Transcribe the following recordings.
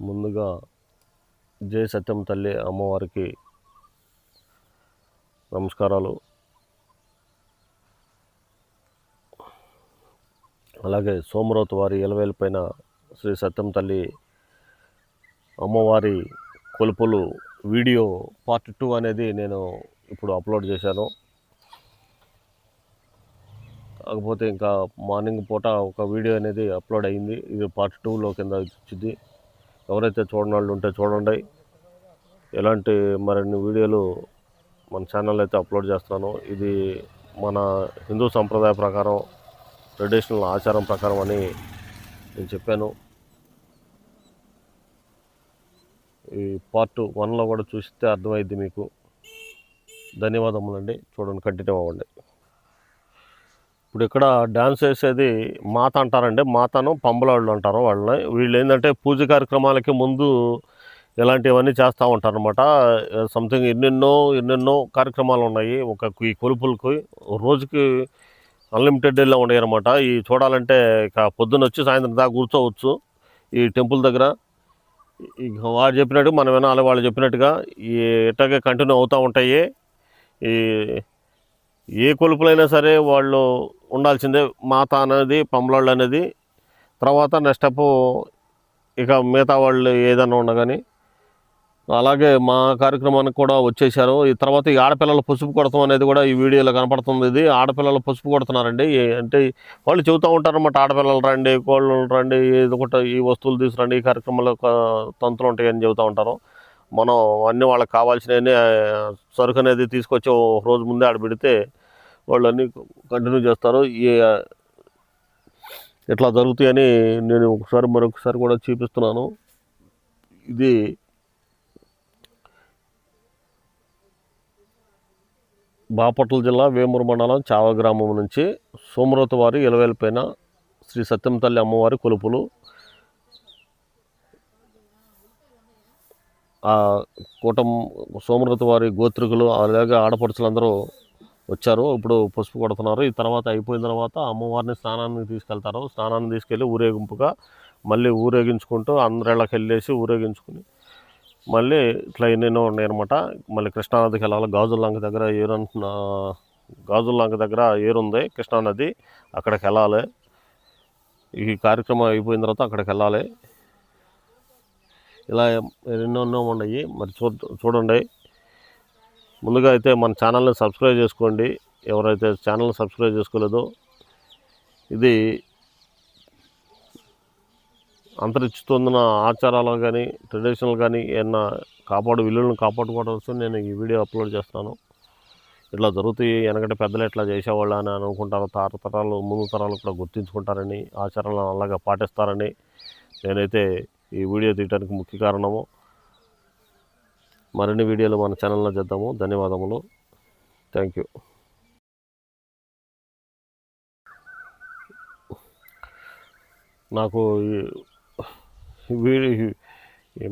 ముందుగా జై సత్యం తల్లి అమ్మవారికి నమస్కారాలు. అలాగే సోమరౌతు వారి ఎలవేలిపైన శ్రీ సత్యం తల్లి అమ్మవారి కొలుపులు వీడియో పార్ట్ 2 అనేది నేను ఇప్పుడు అప్లోడ్ చేశాను. కాకపోతే ఇంకా మార్నింగ్ పూట ఒక వీడియో అనేది అప్లోడ్ అయింది. ఇది పార్ట్ 2లో కింద వచ్చింది. ఎవరైతే చూడని వాళ్ళు ఉంటే చూడండి. ఎలాంటి మరిన్ని వీడియోలు మన ఛానల్ అయితే అప్లోడ్ చేస్తున్నాను. ఇది మన హిందూ సంప్రదాయ ప్రకారం, ట్రెడిషనల్ ఆచారం ప్రకారం అని నేను చెప్పాను. ఈ పార్ట్ 1లో కూడా చూస్తే అర్థమైద్ది మీకు. ధన్యవాదములండి. చూడండి, కంటిన్యూ అవ్వండి. ఇప్పుడు ఇక్కడ డ్యాన్స్ వేసేది మాత అంటారండి. మాతను పంబలాళ్ళు అంటారు వాళ్ళని. వీళ్ళు ఏంటంటే పూజ కార్యక్రమాలకి ముందు ఇలాంటివన్నీ చేస్తూ ఉంటారు అనమాట. సంథింగ్ ఎన్నెన్నో కార్యక్రమాలు ఉన్నాయి. ఈ కొలుపులకి రోజుకి అన్లిమిటెడ్లో ఉన్నాయి అనమాట. ఈ చూడాలంటే ఇక పొద్దున్న వచ్చి సాయంత్రం దాకా కూర్చోవచ్చు ఈ టెంపుల్ దగ్గర. ఇక వాళ్ళు చెప్పినట్టు మనం వినాలి, వాళ్ళు చెప్పినట్టుగా ఈ ఇట్లాగే కంటిన్యూ అవుతూ ఉంటాయి. ఏ కొలుపులైనా సరే వాళ్ళు ఉండాల్సిందే. మాత అనేది, పంబలాళ్ళు అనేది. తర్వాత నెక్స్ట్ స్టెప్ ఇక మిగతా వాళ్ళు ఏదైనా ఉండగాని. అలాగే మా కార్యక్రమానికి కూడా వచ్చేసారు. ఈ తర్వాత ఈ ఆడపిల్లలు పసుపు కొడతాం అనేది కూడా ఈ వీడియోలో కనపడుతుంది. ఇది ఆడపిల్లలు పసుపు కొడుతున్నారండి. అంటే వాళ్ళు చెబుతూ ఉంటారన్నమాట, ఆడపిల్లలు రండి, కోళ్ళు రండి, ఏదో ఒకటి ఈ వస్తువులు తీసుకురండి, ఈ కార్యక్రమాలు తంతులు ఉంటాయని చెబుతూ ఉంటారు. మనం అన్నీ వాళ్ళకి కావాల్సినవన్నీ సరుకు అనేది తీసుకొచ్చి ఒక రోజు ముందే ఆడ పెడితే వాళ్ళు అన్నీ కంటిన్యూ చేస్తారు. ఎట్లా జరుగుతాయని నేను మరొకసారి కూడా చూపిస్తున్నాను. ఇది బాపట్ల జిల్లా వేమూరు మండలం చావ గ్రామం నుంచి సోమరౌతు వారి ఎలవేలిపైన శ్రీ సత్యం తల్లి అమ్మవారి కొలుపులు. ఆ సోమరౌతు వారి గోత్రికులు అలాగే ఆడపడుచులందరూ వచ్చారు. ఇప్పుడు పసుపు కొడుతున్నారు. ఈ తర్వాత అయిపోయిన తర్వాత అమ్మవారిని స్నానానికి తీసుకెళ్తారు. స్నానాన్ని తీసుకెళ్ళి ఊరేగింపుగా మళ్ళీ ఊరేగించుకుంటూ అందరిళ్ళకి వెళ్ళేసి ఊరేగించుకుని మళ్ళీ ఇట్లా ఎన్నెన్నో ఉన్నాయన్నమాట. మళ్ళీ కృష్ణానదికి వెళ్ళాలి. గాజుల్లంక దగ్గర ఏరుంది కృష్ణానది, అక్కడికి వెళ్ళాలి. ఈ కార్యక్రమం అయిపోయిన తర్వాత అక్కడికి వెళ్ళాలి. ఇలా ఎన్నెన్నో ఉన్నాయి. మరి చూడండి. ముందుగా అయితే మన ఛానల్ని సబ్స్క్రైబ్ చేసుకోండి, ఎవరైతే ఛానల్ని సబ్స్క్రైబ్ చేసుకోలేదో. ఇది అంతరించుతున్న ఆచారాలు కానీ, ట్రెడిషనల్ కానీ ఏమన్నా విలువలను కాపాడుకోవడం నేను ఈ వీడియో అప్లోడ్ చేస్తాను. ఇట్లా జరుగుతాయి, వెనకటి పెద్దలు ఎట్లా చేసేవాళ్ళు అని అనుకుంటారు. తరాలు ముందు తరాలు కూడా గుర్తించుకుంటారని, ఆచారాలను అలాగా పాటిస్తారని నేనైతే ఈ వీడియో తీయడానికి ముఖ్య కారణము. మరిన్ని వీడియోలు మన ఛానల్లో చేద్దాము. ధన్యవాదములు. Thank you. నాకు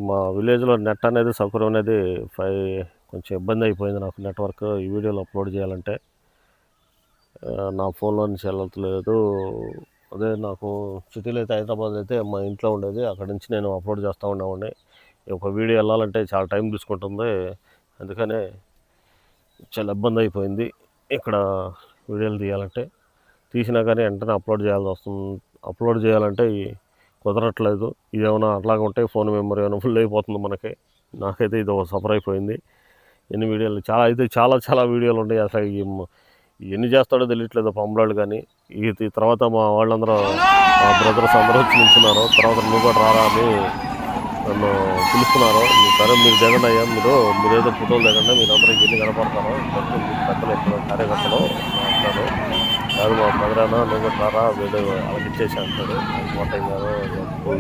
మా విలేజ్లో నెట్ అనేది సౌకర్యం అనేది కొంచెం ఇబ్బంది అయిపోయింది నాకు. నెట్వర్క్ ఈ వీడియోలో అప్లోడ్ చేయాలంటే నా ఫోన్లో నుంచి వెళ్ళట్లేదు. అదే నాకు సిటీలో అయితే, హైదరాబాద్ అయితే మా ఇంట్లో ఉండేది, అక్కడి నుంచి నేను అప్లోడ్ చేస్తూ ఉండేవాడిని. ఒక వీడియో వెళ్ళాలంటే చాలా టైం తీసుకుంటుంది. అందుకనే చాలా ఇబ్బంది అయిపోయింది. ఇక్కడ వీడియోలు తీయాలంటే తీసినా కానీ వెంటనే అప్లోడ్ చేయాలంటే కుదరట్లేదు. ఇదేమన్నా అట్లాగే ఉంటే ఫోన్ మెమరీ ఏమైనా ఫుల్ అయిపోతుంది మనకి. నాకైతే ఇది ఒక సఫర్ అయిపోయింది. ఎన్ని వీడియోలు చాలా వీడియోలు ఉన్నాయి. అసలు ఎన్ని చేస్తాడో తెలియట్లేదు పంబలాళ్ళు కానీ. ఈ తర్వాత మా వాళ్ళందరూ, మా బ్రదర్స్ అందరూ వచ్చి నిల్చున్నారు. తర్వాత నువ్వు కూడా రారా అని నన్ను పిలుస్తున్నారు. సరే మీరు దిగండి అయ్యా, మీరేదో ఫోటోలు దిగండి, మీరందరూ ఎన్ని కనపడతారో పెద్దలు ఎక్కడ కార్యకర్తలు అంటారు. కాదు మా బ్రదరానా, నువ్వు కూడా రారా, వీడు వాళ్ళకి ఇచ్చేసి అంటాడు. కోటయ్య గారు,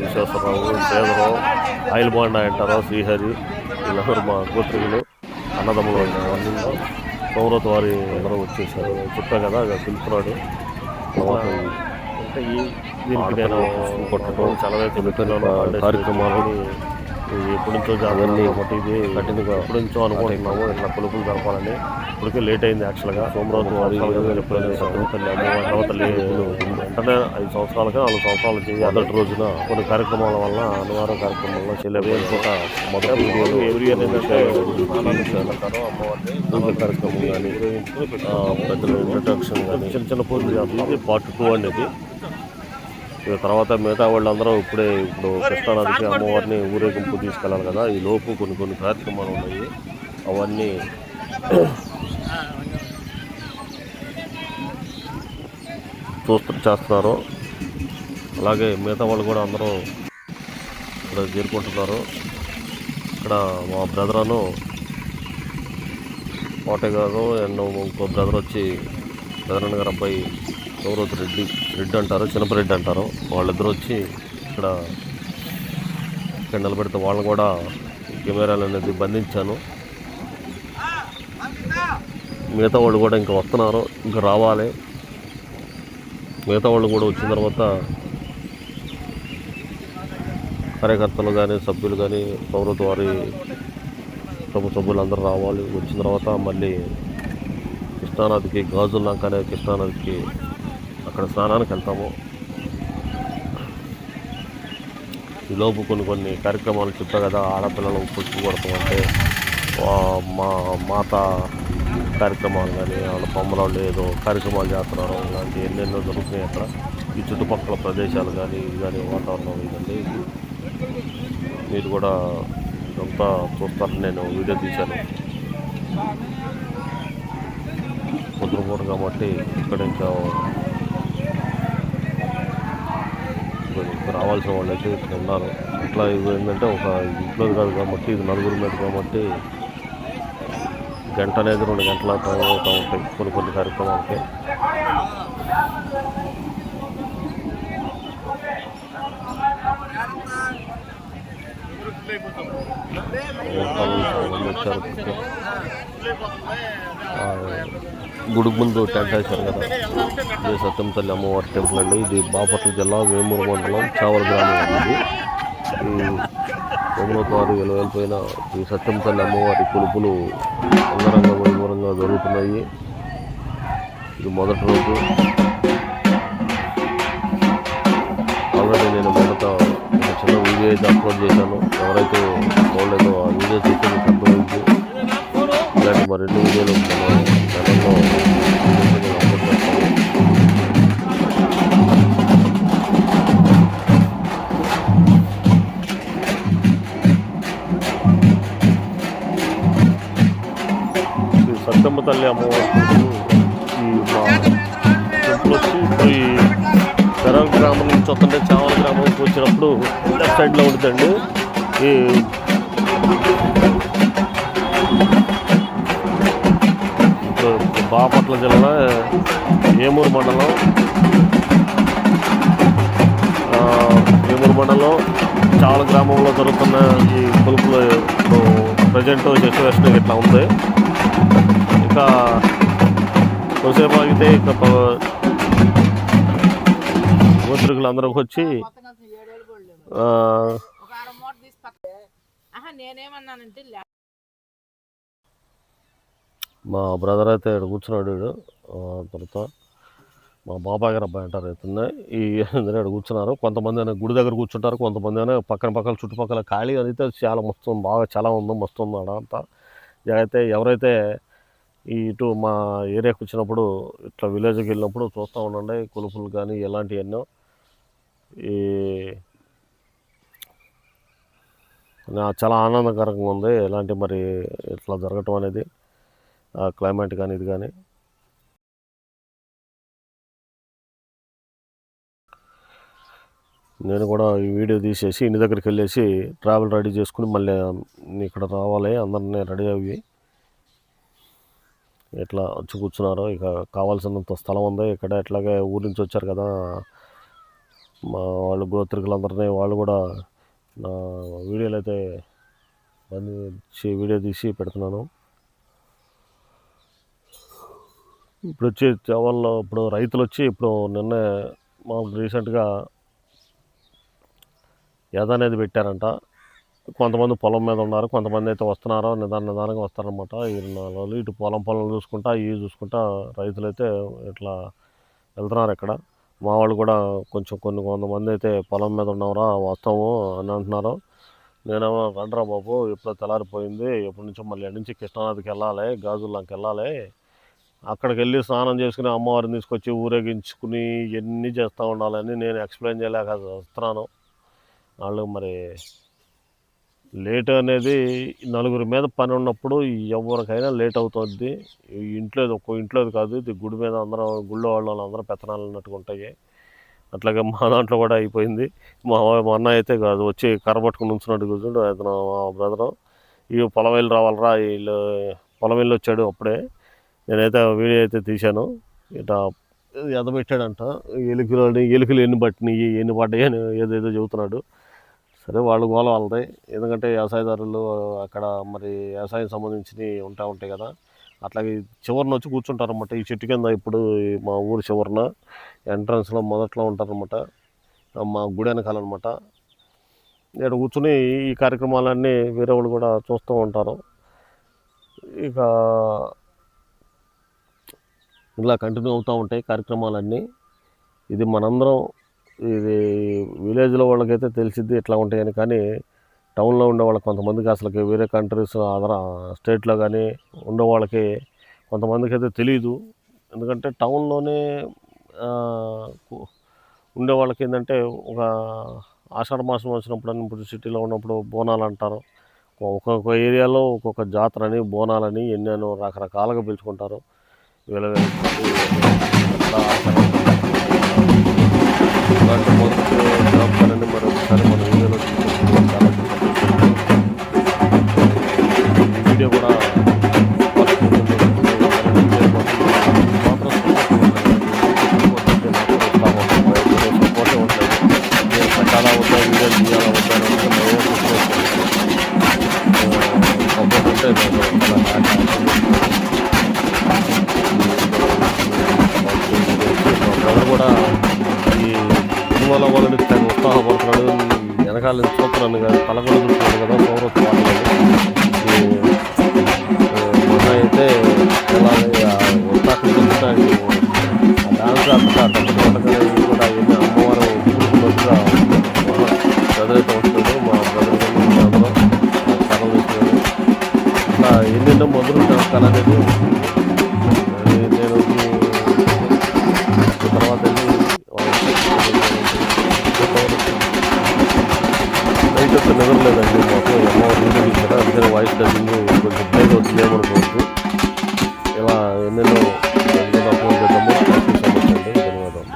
విశ్వేశ్వరరావు, పేదరావు, ఆయిల్ బాండా అంటారు, శ్రీహరి, వీళ్ళందరూ మా గోత్రికులు, అన్నదమ్ములు అన్నిందో. సోమరౌతు వారి అందరూ వచ్చేసారు. చెప్పా కదా, పిలుస్తున్నాడు. తర్వాత అంటే దీనికి నేను కొట్టడం చాలా కార్యక్రమాలు ఇది ఎప్పటి నుంచో జాగ్రత్త కాబట్టి ఇది కంటిన్యూగా ఎప్పటి నుంచో అనుకుంటున్నాము ఇట్లా కొలుపులు జరపాలని. ఇప్పటికే లేట్ అయింది యాక్చువల్గా. సోమరాజు వారి సత్యవతల్లి అమ్మవారి నవతల్లి వెంటనే 5 సంవత్సరాలుగా 4 సంవత్సరాలు చేయాలి. మొదటి రోజున కొన్ని కార్యక్రమాల వల్ల అనివార్య కార్యక్రమాల్లో చేయలేకపోతే మొదటి వీడియోలు ఎవ్రీ ఇయర్ ఏంటంటే అమ్మవారిని పూజ కార్యక్రమం కానీ పెద్దల ఇంట్రడక్షన్ కానీ చిన్న చిన్న పూజలు చేస్తుంది. పార్ట్ 2 అనేది. ఇక తర్వాత మిగతా వాళ్ళందరూ ఇప్పుడు కృష్ణానదికి అమ్మవారిని ఊరేగింపు తీసుకెళ్ళాలి కదా. ఈ లోపు కొన్ని కార్యక్రమాలు ఉన్నాయి, అవన్నీ చేస్తున్నారు. అలాగే మిగతా వాళ్ళు కూడా అందరూ ఇక్కడ చేరుకుంటున్నారు. ఇక్కడ మా బ్రదరను కోటే గారు అండ్ ఇంకో బ్రదర్ వచ్చి బ్రదరన్ గారు అబ్బాయి గౌరవ్ రెడ్డి అంటారు, చిన్నపరెడ్డి అంటారు. వాళ్ళిద్దరూ వచ్చి ఇక్కడ నిలబెడితే వాళ్ళని కూడా కెమెరాలు అనేది బంధించాను. మిగతా వాళ్ళు కూడా ఇంకా వస్తున్నారు, ఇంకా రావాలి. మిగతా వాళ్ళు కూడా వచ్చిన తర్వాత కార్యకర్తలు కానీ సభ్యులు కానీ ప్రభుత్వ వారి సభ్యులు అందరూ రావాలి. వచ్చిన తర్వాత మళ్ళీ కృష్ణానదికి గాజుల్లంక అనే కృష్ణానదికి అక్కడ స్నానానికి వెళ్తాము. ఈలోపు కొన్ని కార్యక్రమాలు చెప్పా కదా, ఆడపిల్లలు పుష్పు కొడతామంటే మా మాత కార్యక్రమాలు కానీ వాళ్ళ బొమ్మలు ఏదో కార్యక్రమాలు చేస్తున్నారు. ఇలాంటి ఎన్నెన్నో జరుగుతున్నాయి అక్కడ. ఈ చుట్టుపక్కల ప్రదేశాలు కానీ ఇది కానీ వాతావరణం ఇదండి. మీరు కూడా ఇదంతా చూస్తారని నేను వీడియో తీశాను. పొద్దుపూట కాబట్టి ఇక్కడ ఇంకా రావాల్సిన వాళ్ళు అయితే ఇక్కడ ఉన్నారు. ఇట్లా ఇది ఏంటంటే ఒక ఇంట్లో కాదు కాబట్టి ఇది నలుగురి మీద కాబట్టి గంట అనేది 2 గంటల టైం అవుతూ ఉంటాయి కొన్ని కార్యక్రమాలకి. గుడి ముందు టెంట్ వేశారు కదా, ఇది సత్యవతల్లి అమ్మవారి టెంపుల్ అండి. ఇది బాపట్ల జిల్లా వేమూరు మండలం చావల గ్రామం అండి. ఈ సోమనాథ్ వెలువెలిపోయిన ఈ సత్యవతల్లి అమ్మవారి కొలుపులు అంగరంగ వైభవంగా జరుగుతున్నాయి. ఇది మొదటి రోజు. ఆల్రెడీ నేను మొదట ఒక చిన్న వీడియో అయితే అప్లోడ్ చేశాను. ఎవరైతే చూడలేదో ఆ వీడియో చూస్తే మీకు అర్థమైంది. ఇలాంటి మరిన్ని వీడియోలు మన ఛానల్లో అప్లోడ్ చేస్తాను. ఈ సత్యవతల్లి అమ్మవారి ఈ మా టెంపుల్ వచ్చి ఇప్పుడు ఈ తెరవ గ్రామం నుంచి వస్తుంటే చావల గ్రామంకి వచ్చినప్పుడు లెఫ్ట్ సైడ్లో ఉంటుందండి. ఈ బాపట్ల జిల్లా వేమూరు మండలం చావల గ్రామంలో జరుగుతున్న ఈ కొలుపులు ఇప్పుడు ప్రజెంట్ సిచ్యువేషన్ ఇట్లా ఉంది. ఇంకా కొద్దిసేపు ఆగితే ఇక గోత్రికులు అందరికి వచ్చి మా బ్రదర్ అయితే ఇక్కడ కూర్చున్నాడు. తర్వాత మా బాబాయ్ గారు అబ్బాయి అంటారు అవుతుంది. ఈ ఇక్కడ కూర్చున్నారు. కొంతమంది అయినా గుడి దగ్గర కూర్చుంటారు, కొంతమంది అయినా పక్కన చుట్టుపక్కల ఖాళీ అయితే చాలా మస్తు బాగా చాలా ఉంది, మస్తు ఉంది అడంతా. అయితే ఎవరైతే ఇటు మా ఏరియాకి వచ్చినప్పుడు ఇట్లా విలేజ్కి వెళ్ళినప్పుడు చూస్తూ ఉండండి కొలుపులు కానీ ఎలాంటివి ఎన్నో. చాలా ఆనందకరంగా ఉంది ఎలాంటి మరి ఇట్లా జరగటం అనేది, క్లైమేట్ కానీ ఇది కానీ. నేను కూడా ఈ వీడియో తీసేసి ఇంటి దగ్గరికి వెళ్ళేసి ట్రావెల్ రెడీ చేసుకుని మళ్ళీ ఇక్కడ రావాలి. అందరినీ రెడీ అయ్యి ఇట్లా వచ్చి కూర్చున్నారు. ఇక కావాల్సినంత స్థలం ఉంది ఇక్కడ. ఎట్లాగే ఊరి నుంచి వచ్చారు కదా మా వాళ్ళు గోత్రికులందరినీ, వాళ్ళు కూడా నా వీడియోలు అయితే బంధించి వీడియో తీసి పెడుతున్నాను. ఇప్పుడు వచ్చి చావల్లో ఇప్పుడు రైతులు వచ్చి ఇప్పుడు నిన్నే మాకు రీసెంట్గా యద అనేది పెట్టారంట. కొంతమంది పొలం మీద ఉన్నారు, కొంతమంది అయితే వస్తున్నారో నిదానంగా వస్తారనమాట. ఈ 4 రోజులు ఇటు పొలం చూసుకుంటా ఇవి చూసుకుంటా రైతులైతే ఇట్లా వెళ్తున్నారు ఇక్కడ. మా వాళ్ళు కూడా కొంతమంది అయితే పొలం మీద ఉన్నవరా వస్తాము అని అంటున్నారు. నేనేమో రండ్రా బాబు ఎప్పుడో తెల్లారిపోయింది, ఎప్పటి నుంచో మళ్ళీ ఎక్కడి నుంచి కృష్ణానదికి వెళ్ళాలి, గాజుల్లాకి వెళ్ళాలి, అక్కడికి వెళ్ళి స్నానం చేసుకుని అమ్మవారిని తీసుకొచ్చి ఊరేగించుకుని ఇవన్నీ చేస్తూ ఉండాలని నేను ఎక్స్ప్లెయిన్ చేయలేక వస్తున్నాను. వాళ్ళు మరి లేట్ అనేది నలుగురి మీద పని ఉన్నప్పుడు ఎవరికైనా లేట్ అవుతుంది. ఒక్క ఇంట్లోది కాదు, ఇది గుడి మీద గుళ్ళో అందరూ పెత్తనాలు ఉన్నట్టుగా ఉంటాయి. అట్లాగే మా దాంట్లో కూడా అయిపోయింది. మా అన్న అయితే కాదు వచ్చి కర్ర పట్టుకుని ఉంచున్నట్టు కూర్చుండు అతను మా బ్రదరు. ఇవి పొలం వెళ్ళి రావాలరా, వీళ్ళు పొలం వెళ్ళి వచ్చాడు అప్పుడే. నేనైతే వీడియో అయితే తీశాను. ఇట్లా ఎదబెట్టాడంట, ఎలుకలు ఎన్ని పట్టినాయి ఎన్ని పడ్డాయి అని ఏదేదో చెబుతున్నాడు. సరే వాళ్ళు గోల వాళ్ళది, ఎందుకంటే వ్యవసాయదారులు అక్కడ మరి వ్యవసాయం సంబంధించినవి ఉంటాయి కదా. అట్లాగే చివరిన వచ్చి కూర్చుంటారన్నమాట. ఈ చెట్టు కింద ఇప్పుడు మా ఊరు చివరిన ఎంట్రన్స్లో మొదట్లో ఉంటారన్నమాట, మా గుడి వెనకాలన్నమాట. ఇక్కడ కూర్చుని ఈ కార్యక్రమాలన్నీ వేరే వాళ్ళు కూడా చూస్తూ ఉంటారు. ఇక ఇలా కంటిన్యూ అవుతూ ఉంటాయి కార్యక్రమాలన్నీ. ఇది మనందరం, ఇది విలేజ్లో వాళ్ళకైతే తెలిసిద్ది ఇట్లా ఉంటాయని, కానీ టౌన్లో ఉండే వాళ్ళకి కొంతమందికి అసలుకి వేరే కంట్రీస్ అదర్ స్టేట్లో కానీ ఉండే వాళ్ళకి కొంతమందికి అయితే తెలియదు. ఎందుకంటే టౌన్లోనే ఉండే వాళ్ళకి ఏంటంటే ఒక ఆషాఢ మాసం వచ్చినప్పుడు అని, ఇప్పుడు సిటీలో ఉన్నప్పుడు బోనాలు అంటారు. ఒక్కొక్క ఏరియాలో ఒక్కొక్క జాతరని బోనాలని ఎన్నెన్నో రకరకాలుగా పిలుచుకుంటారు. ఇలాంటి మొదటి జ్ఞాపకాలన్నీ మరొకసారి మన వీడియోలో తీసుకుంటున్నాం. ఈ వీడియో కూడా సపోర్టే ఉంటుంది. నేను పెట్టాలా వద్దా, వీడియో తీయాలా వద్దా అని సపోర్ట్ ఉంటే బ్రదర్ కూడా ఈ సినిమాలో వాళ్ళని తను ఉత్సాహపడుతున్నాడు. వెనకాల చూస్తున్నాను కదా, తల కూడా చూస్తున్నాను కదా, సౌరత్ మన అయితే ఎలా ఉత్సాహం చెప్తాడు. డాన్స్ ఆడుతుంటే కూడా ఎన్ని అమ్మవారు కూడుకున్నట్టుగా బ్రదర్ అయితే వస్తాడు. మా బ్రదర్ అందరూ కథలు చేస్తున్నాడు. ఇట్లా ఎన్నెన్నో మొదలు కళ అనేది నేను తర్వాత నైట్ అయితే నిద్రలేదండి మాకు. అమ్మవారు వీడియో తీసారా, అందుకని వాయిస్ డబ్బింగ్ కొంచెం బ్రేక్ అవుతుంది ఏమనుకోవద్దు. ఇలా ఎన్నెన్నో అప్లోడ్ చేద్దాము. థ్యాంక్ యూ సో మచ్ అండి, ధన్యవాదాలు.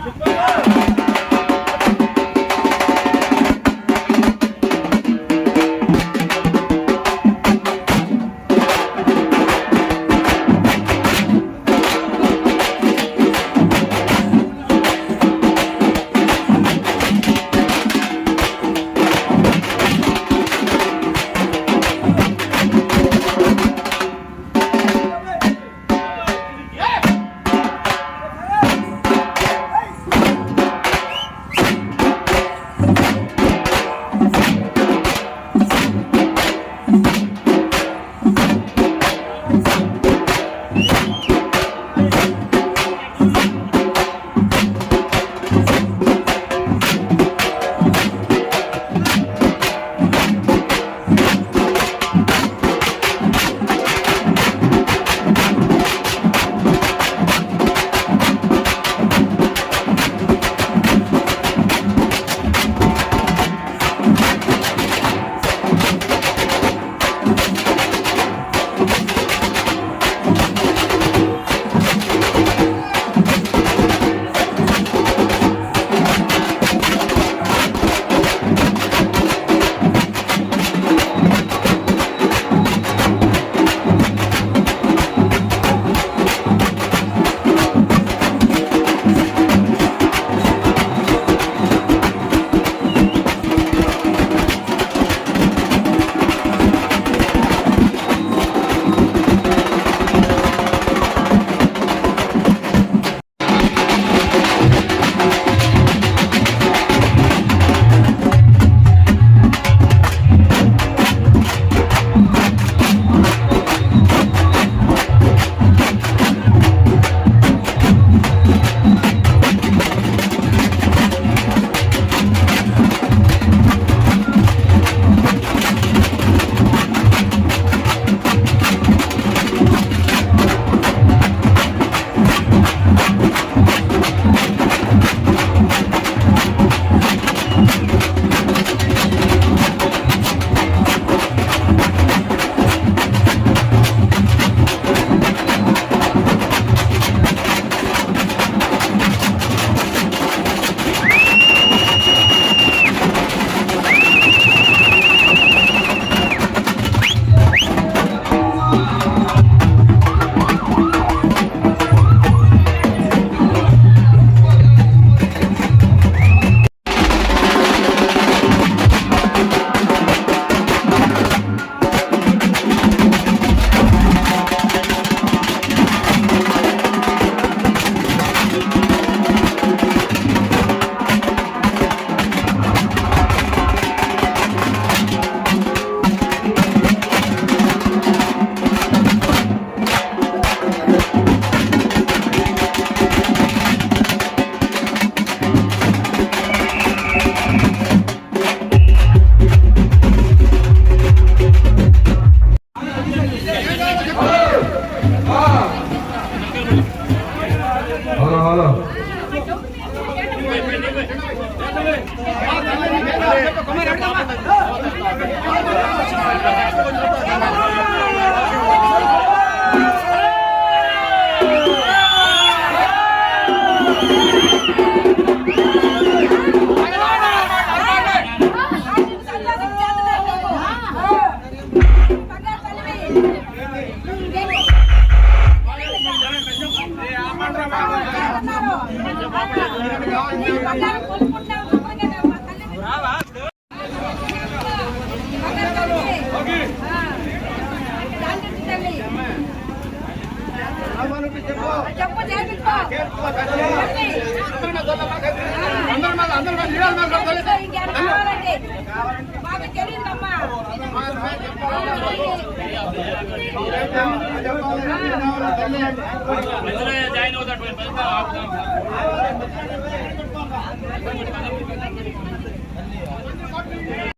జాయిన్ అవుతాడు.